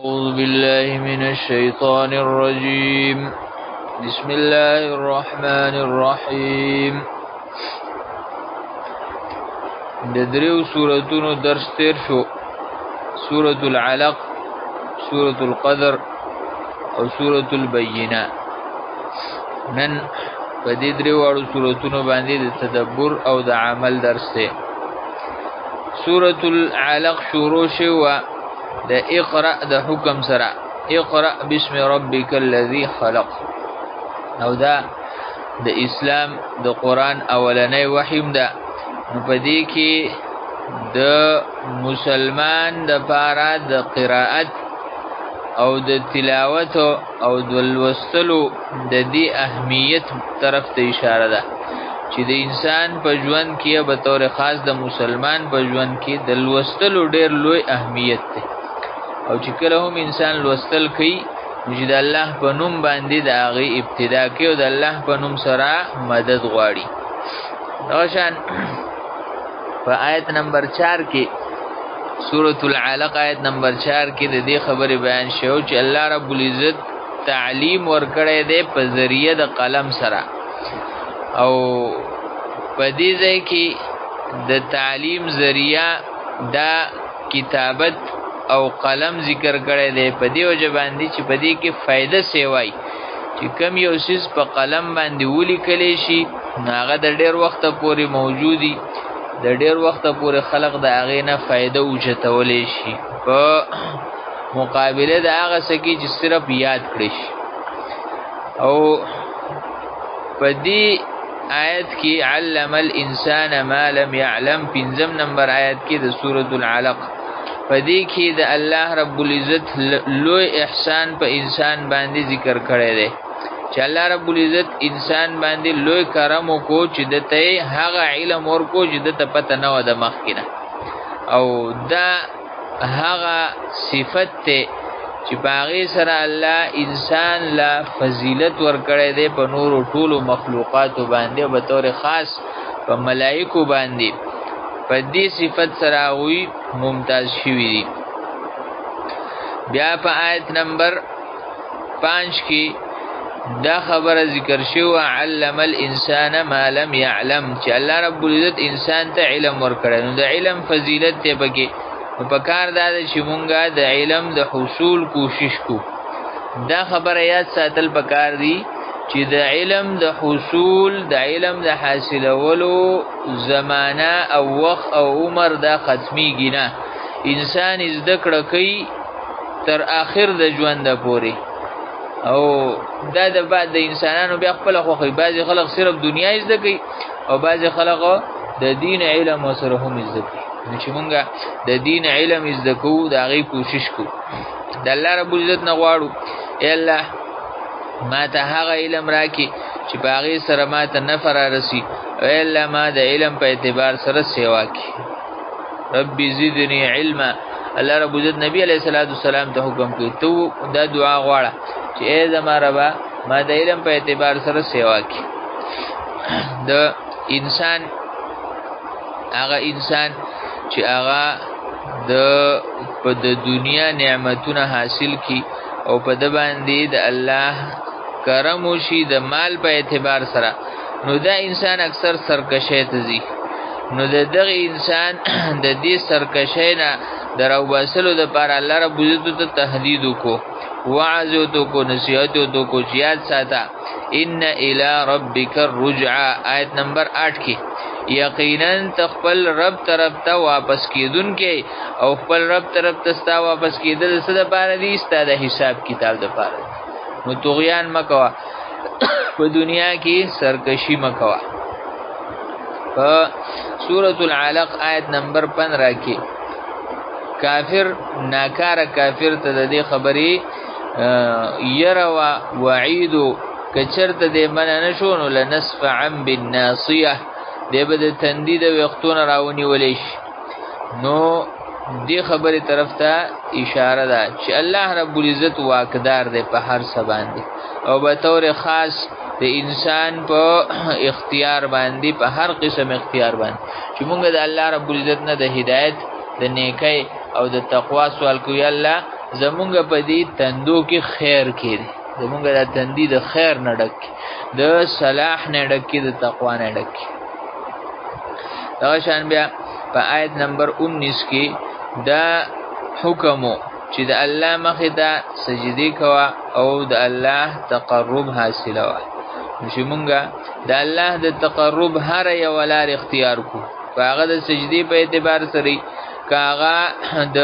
أعوذ بالله من الشيطان الرجيم. بسم الله الرحمن الرحيم. د دریو سورتونو درس تیر شو، سورة العلق، سورة القدر او سورة البینه. نن په دې دریو اړو سورتونو باندې د تدبر او د عمل درس دی. سورة العلق شروع شوه د اقرأ د حکم سره، اقرأ بسم ربک الذی خلق، او دا د اسلام د قرآن اولنی وحیم ده. نو په دې کې د مسلمان د پاره د قرائت او د تلاوت او د لوستلو د دې اهمیت طرف ته اشاره ده چې د انسان په ژوند کې به طور خاص د مسلمان په ژوند کې د لوستلو ډېر لوی اهمیت ده. او چې کله هم انسان لوستل کوي نو چې د الله په نوم باندې د هغې ابتدا کوي او د الله په نوم سره مدد غواړي. دغه شان په آیت نمبر 4 کې سورة العلق آیت نمبر 4 کې د دې خبرې بیان شو چې الله رب العزت تعلیم ورکړی دی په ذریعه د قلم سره، او په دې ځای کې د تعلیم ذریعه دا کتابت او قلم ذکر کړی دی په دې وجه باندې چې په دې کې فایده سیوای چې کم یو څیز په قلم باندې ولیکلی شي نو هغه د ډېر وخته پورې موجودي، د ډېر وخته پورې خلق د هغې نه فایده اوچتولی شي په مقابله د هغه څه کې چې صرف یاد کړی شي. او په دې آیت کې علم الانسان ما لم يعلم، 5 نمبر آیت کې د سورة العلق، په دې کې د الله رب العزت لوی احسان په انسان باندې ذکر کړی دی چې الله رب العزت انسان باندې لوی کرم وکړو چې دته هغه علم ورکړو چې دته پته نه وه د مخکې نه، او دا هغه صفت دی چې په هغې سره الله انسان له فضیلت ورکړی دی په نورو ټولو مخلوقاتو باندې او به طور خاص په ملایکو باندې په دې صفت سره هغوی ممتاز شوي دي. بیا په آیت نمبر 5 کې دا خبره ذکر شوه علم الانسان ما لم يعلم چې الله رب العزت انسان ته علم ورکړی. نو د علم فضیلت دی پکې، نو په کار دا ده چې مونږه د علم د حصول کوشش کو. دا خبره یاد ساتل پکار دی چې د علم د حصول، د علم د حاصلولو زمانه او وخت او عمر دا ختمیږي نه. انسان زده کړه کوي تر آخر د ژوند پورې، او دا د بعد د انسانانو بیا خپله خوښوي. بعضې خلق صرف دنیا زده کوي او بعضې خلق د دین علم ورسره هم زده کوي. نو چې مونږه د دین علم زده کوو د هغې کوشش کوو، د الله رب العزت نه غواړو ای الله ما ته هغه علم راکړي چې په هغې سره ما ته نفع رارسي، ای الله ما د علم په اعتبار سره سیوا کړي. ربي زدني علما، الله رب العزت نبی علیه السلام ته حکم کوي ته دا دعا غواړه چې ای زما ربه ما د علم په اعتبار سره سیوا کړي. د انسان هغه انسان چې هغه د دنیا نعمتونه حاصل کی او په د باندې د الله کرم وشي د مال په اعتبار سره، نو دا انسان اکثر سرکشۍ ته ځي. نو د دغه انسان د دې سرکشۍ نه د راوباسلو دپاره الله رب عزت ته تهدید وکړو، وعظ ورته وکړو، نصیحت ورته وکړو چې یاد ساته ان الی ربک الرجعه، آیت نمبر 8 کې یقینا ته خپل رب طرف ته واپس کیدونکی او خپل رب طرف ته ستا واپس کیدل څه دپاره دي؟ ستا د حساب کتاب دپاره دي. نو طغیان مه کوه، په دنیا کې سرکشي مه کوه. په سورة العلق آیت نمبر 15 کې کافر، ناکاره کافر ته د دې خبرې یره وعیدو که چېرته دې منع نه شو نو لنصفعا بالناصیه، دی به د تندي د ویښتونه راونیولی شي. نو دې خبرې طرف ته اشاره ده چې الله رب العزت واکدار دی په هر څه باندې، او به طور خاص د انسان په اختیار باندې، په هر قسم اختیار باندې چې مونږ د الله رب العزت نه د هدایت، د نیکۍ او د تقوا سوال کوي. الله زمونږ په دې تندو کې خیر کې دی، زمونږ دا تندي د خیر نه ډک د صلاح نه ډک د تقوا نه ډک. دا شان بیا په آیت نمبر 19 کې دا حکمو چې د الله مخې ته سجدي کوا او د الله تقرب حاصلوه. چې مونږه د الله د تقرب هر یو لار اختیار کو، کاغه د سجدي په اعتبار سره، کاغه د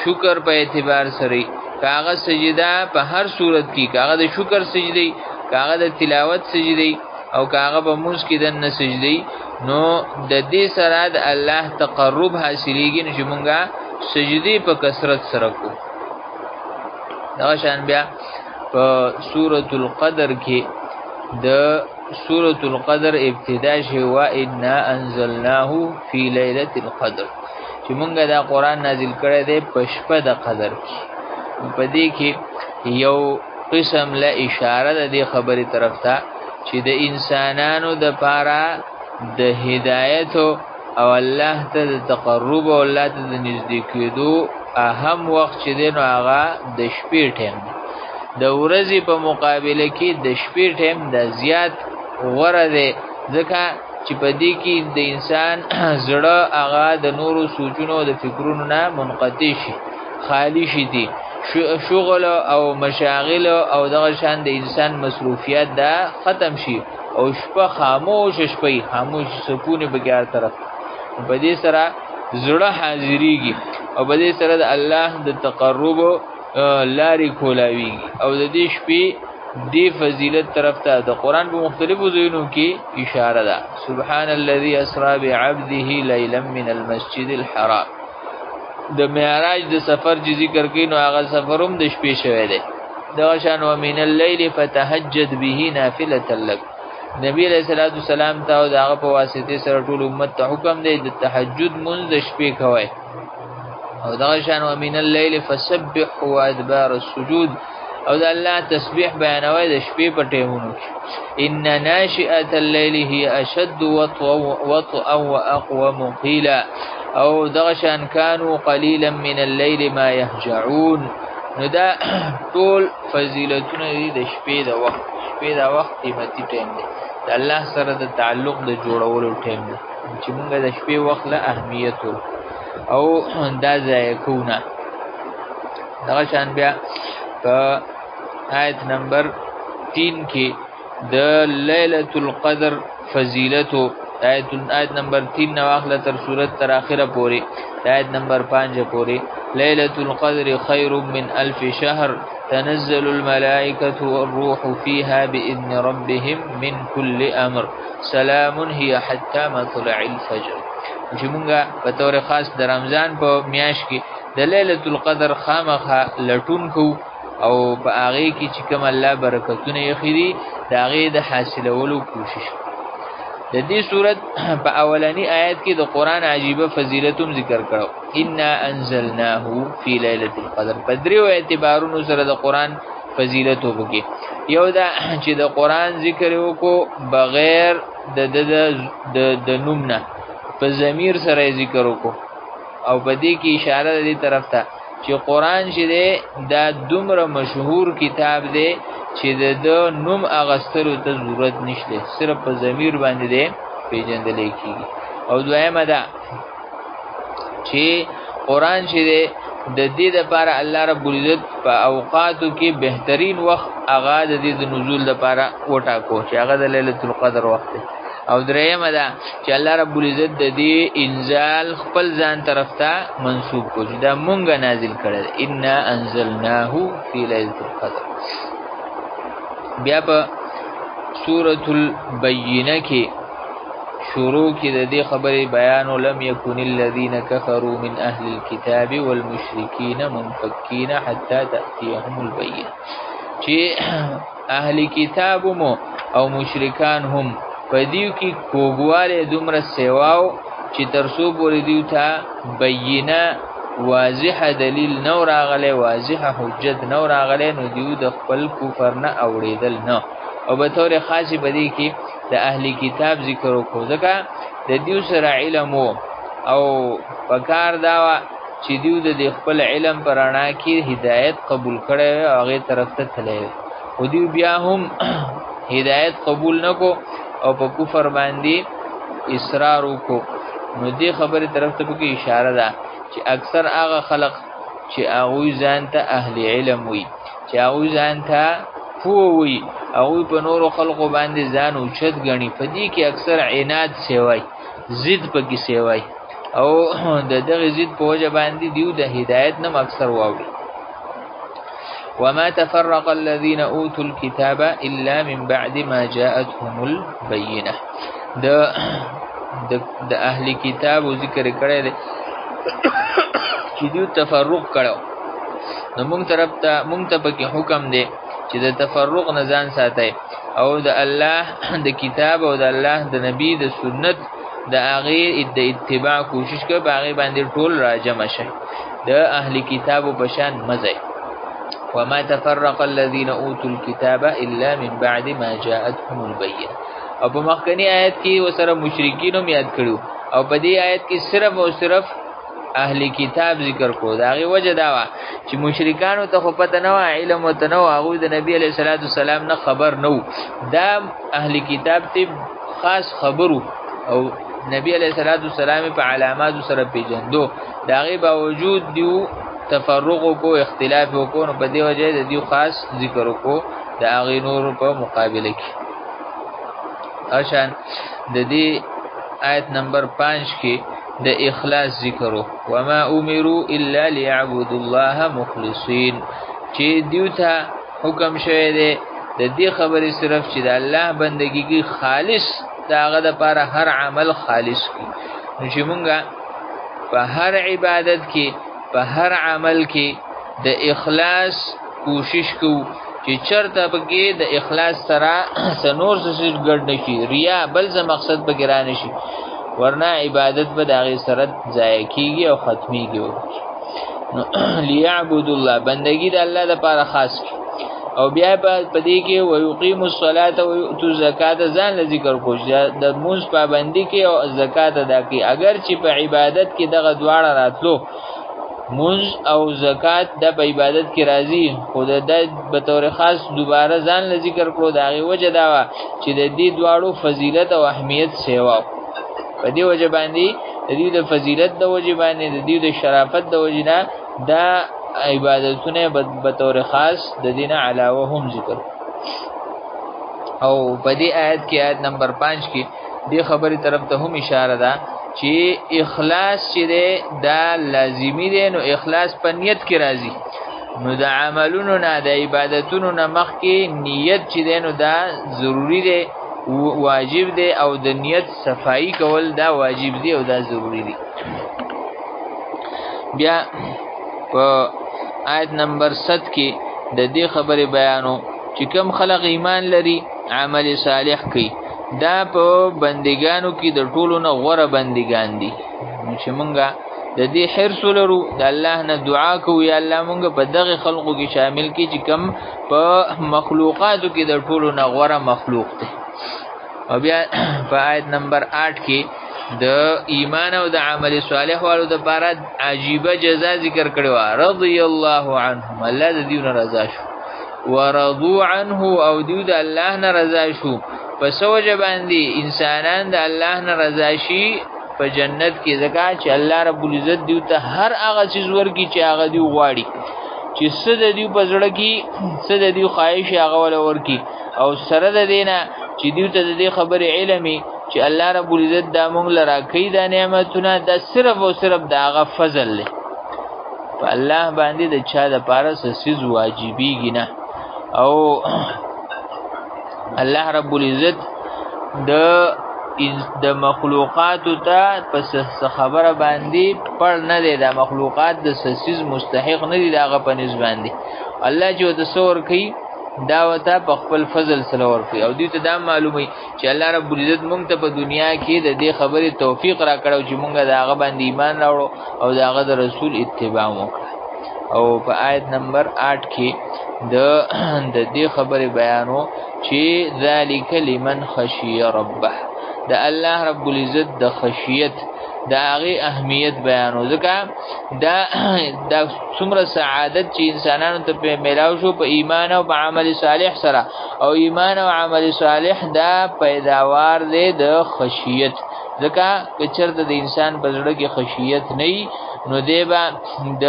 شکر په اعتبار سره، کاغه سجدا په هر صورت کې، کاغه د شکر سجدي، کاغه د تلاوت سجدي او کاغه په موږ کې د سجدي، نو د دې سره د الله تقرب حاصلېږي. نو چې مونږه سجدي په کثرت سره کو. دا شان بیا په سورۃ القدر کې د سورۃ القدر ابتدا شوی و انا انزلناه فی لیلۃ القدر، چې مونږه دا قران نازل کړی دی په شپه د قدر کې. په دې کې یو قسم له اشاره د دې خبرې طرف ته چې د انسانانو د پاره د هدایت او الله ته د تقرب او الله ته د نږدې کېدو اهم وخت چې دی نو هغه د شپې ټیم دی. د ورځې په مقابله کې د شپې ټیم د زیات غوره دی، ځکه چې په دې کې د انسان زړه هغه د نورو سوچونو او د فکرونو نه منقطع شي، خالی شي دي، شغل او مشاغل او دغه شان د انسان مصروفیات دا ختم شي او شپه خاموش، شپه خاموش سکون بګار طرف. په دې سره زړه حاضرېږي او په دې سره د الله د تقرب لارې کولاویږي او د دې شپې دی فضیلت طرف ته د قران په مختلفو ځایونو کې اشاره ده. سبحان الذي اسرا بعبده ليلا من المسجد الحرام. د معراج د سفر چې ذکر کین نو هغه سفروم د شپې شوی دی. دا شان ومن الليل فتهجد به نافله لك. نبی علیہ الصلوۃ والسلام ته او دغه په واسطه سره ټول امت ته حکم دی د تهجد منځ د شپې کوي. او دا شان ومن الليل فسبح وادبار السجود، او د الله تسبیح بیانوي د شپې په ټیمونو کې. ان ناشئه الليل هي اشد وطئا واقوم قيلا، او دغشان كانوا قليلا من الليل ما يهجعون. نو دا ټول فضیلتونه دي د شپې د وخت. شپې د وخت قیمتي ټیم دی، د الله سره د تعلق د جوړولو ټیم دی چې موږ د شپې وخت له اهمیت او دا ځای کوونه. دغشان بیا په آیت نمبر 3 کې د لیلۃ القدر فضیلت آیت نمبر 3 نو اخله تر صورت تر اخره پوری، آیت نمبر 5 پوری. لیلۃ القدر خیر من الف شهر تنزل الملائکة والروح فيها بإذن ربهم من كل امر سلام هي حتى مطلع الفجر. چې مونږه په تور خاص د رمضان په میاشت کې د لیلۃ القدر خامخه لټون کو او په هغه کې چې کوم الله برکتونه یې خېری د هغه د حاصلولو کوشش. د دې صورت په اولنی آیت کې د قران عجیبه فضیلتوم ذکر کړو. انا انزلناه فی لیلۃ القدر. په دریو اعتبارونو سره د قران فضیلت وبږي. یو دا چې د قران ذکر وکړو بغیر د نومنه په ضمیر سره ذکر وکړو، او په دې کې اشاره دې طرف ته چې قران چې دا دومره مشهور کتاب دی چې د نوم اغستلو ته ضرورت نشته، صرف په ضمیر باندې دی پیژندل کېږي. او دویمه ده چې قران چې د دې لپاره الله رب العزت په اوقاتو کې بهترین وخت هغه د دې د نزول لپاره وټاکو چې هغه د لیلۃ القدر وخت دی. او دریمه ده چې الله رب العزت د دې انزال خپل ځان طرف ته منسوب کو چې دا مونږه نازل کړل. انا انزلناه فی لیلۃ القدر. بیا په سورۃ البینہ کې شروع کې د دې خبرې بیان لم یکن الذین کفروا من اهل الكتاب والمشرکین منفکین حتی تأتیهم البینہ، چې اهل کتاب مو او مشرکان هم په دیو کې کوګواله دومره سیواو چې ترسو پورې دیو ته بینه واضح دلیل نو راغله، واضح حجت نو راغله، نو دیو د خپل کفر نه اوریدل نه. او به طور خاصی بدی کې د اهلی کتاب ذکر وکړو ځکه د دیو سره علم او پکار دا چې دیو د خپل علم پرانا کې هدایت قبول کړي او هغه طرف ته تللی او دیو بیا هم هدایت قبول نکو او په کفر باندې اصرار وکړو. نو دې خبره طرف ته به اشاره ده چې اکثر هغه خلق چې هغه ځان ته اهل علم وي، چې هغه ځان ته پوه وي، هغه په نورو خلقو باندې ځان اوچت غني، په دې کې اکثر عناد سیوای، ضد پکې سیوای او د دغه ضد په وجه باندې دیو د هدایت نم اکثر واوړي. وما تفرق الذين اوتوا الكتاب الا من بعد ما جاءتهم البينه. د اهل کتاب ذکر کړی دی چې دیو تفرق کړو، نو مونږ ته پکې حکم دی چې د تفرق نه ځان ساتي او د الله د کتاب او د الله د نبی د سنت د هغې د اتباع کوشش کوي، په هغې باندې ټول راجمع شي، د اهل کتابو په شان مزئ. وما تفرق الذين اوتوا الكتاب الا من بعد ما جاءتهم البينه. او په مخکنی آیت کې وسره مشرکین هم یاد کړو او په دې آیت کې صرف او صرف اهل کتاب ذکر کو. دا غي وجه دا وا چې مشرکانو ته خو پته نه و، علم وته نه و، هغه د نبی علیہ الصلوۃ والسلام نه خبر نه و. دا اهل کتاب ته خاص خبرو او نبی علیہ الصلوۃ والسلام په علامات سره پیژندو، دا غي باوجود دیو تفرق کو، اختلاف کو، نو په دې وجه د دیو خاص ذکر کو د هغه نور په مقابله کې. اشان د دې آیت نمبر 5 کې د اخلاص ذکرو، وما امروا الا ليعبدوا الله مخلصين، چې دیو ته حکم شوی دی د دې خبرې صرف چې د الله بندگی کې خالص داغه د لپاره هر عمل خالص کی. نو چې مونږه په هر عبادت کې په هر عمل کې د اخلاص کوشش کوو چې چرته پکې د اخلاص سره سنور څه ګډ نشي، ریا بل څه مقصد پکې را نشي، ورنه عبادت به دغه سره ضایع کیږي او ختميږي. نو لیعبد الله، بندگی د الله لپاره خاص کی. او بیا په دې کې ويقيم الصلاه ويؤتوا الزکات، ځان له ذکر کوش د موږ پابندي کې او زکات ادا کی. اگر چې په عبادت کې دغه دواړه راتلو، منځ او زکات د په عبادت کې راځي، خود د به طور خاص دوباره ځان له ذکر کړو. دا غي وجه دا وا چې د دې دواړو فضیلت او اهمیت سیوا په دې وجه باندې د دې د فضیلت د وجه باندې د دې د شرافت د وجه نه دا عبادتونه به طور خاص د دینه علاوه هم ذکر. او په دې آیت کې آیت نمبر 5 کې دې خبرې طرف ته هم اشاره ده چې اخلاص چې دا لازمی دی. نو اخلاص په نیت کې راځي، نو د عملونو نه د عبادتونو نه مخکې نیت چې دی نو دا ضروری دی، واجب دی، او د نیت صفائی کول دا واجب دی او دا ضروری دی. بیا په آیت نمبر 7 کې د دې خبرې بیانو چې کوم خلق ایمان لري عمل صالح کوي، دا په بندگانو کې د ټولو نه غوره بندگان دي. چې مونږه د دې حرص لرو، د الله نه دعا کوو یا الله مونږ په دغه خلقو کې شامل کړي چې کوم په مخلوقاتو کې د ټولو نه غوره مخلوق دی. او بیا په آیت نمبر 8 کې د ایمان او د عمل صالح والو د لپاره عجیبه جزا ذکر کړو. رضی الله عنهم، الله د دې نه رضا شو، ورضوا عنه، او دې د الله نه رضا شو. پس وجه باندې انسانان د الله نه رضا شي په جنت کې، ځکه چې الله رب العزت دیو ته هر هغه چیز ورکی چې هغه دی غواړي، چې څه د دیو په زړه کې څه د دیو خواهش هغه ول ورکی. او سره د دینه چې دیو ته د دې خبره علمي چې الله رب العزت دا مونږ لرا کوي دا نعمتونه، دا صرف او صرف دا هغه فضل له په الله باندې د چا د پاره سیز واجبېږي نه. او الله رب العزت د مخلوقات ته پس خبره باندې پر نه دی، د مخلوقات د سیز مستحق نه دی دغه په نسبت باندې. الله چې تصور کوي دا وته په خپل فضل سره ورکړي. او دې ته دا معلومي چې الله رب العزت مونږ ته په دنیا کې د دې خبرې توفیق را کړو چې مونږ دغه باندې ایمان راوړو او دغه د رسول اتباع وکړو. او په آیت نمبر 8 کې د دې خبرې بیانو چې ذالک لمن خشی ربه، د الله رب العزت د خشیت دا هغه اهمیت بیانو ځکه دا څومره سعادت چې انسانانو ته په میلاو شو په ایمان او په عمل صالح سره او ایمان او عمل صالح دا پیداوار دی د خشیت ځکه که چېرته د انسان په زړه کې خشیت نه وي نو دی به د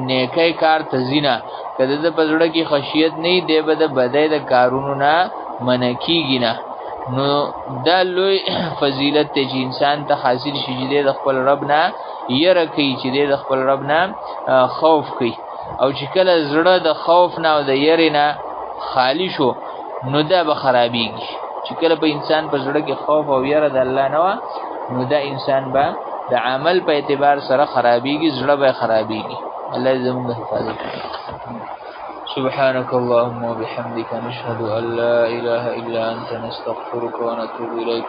نیکۍ کار ته ځي نه که د په زړه کې خشیت نه وي دی به د بدۍ د کارونو نه منع کېږي نه نو دا لوی فضیلت دی چې انسان ته حاصل شي چې دی د خپل رب نه یره کوي چې دی د خپل رب نه خوف کوي او چې کله زړه د خوف نه او د یرې نه خالی شو نو دا به خرابېږي چې کله په انسان په زړه کې خوف او یره د الله نه وه نو دا انسان به د عمل په اعتبار سره خرابېږي زړه به خرابېږي الله زموږ حفاظت کوي سبحانك اللهم وبحمدك نشهد أن لا إله إلا أنت نستغفرك ونتوب إليك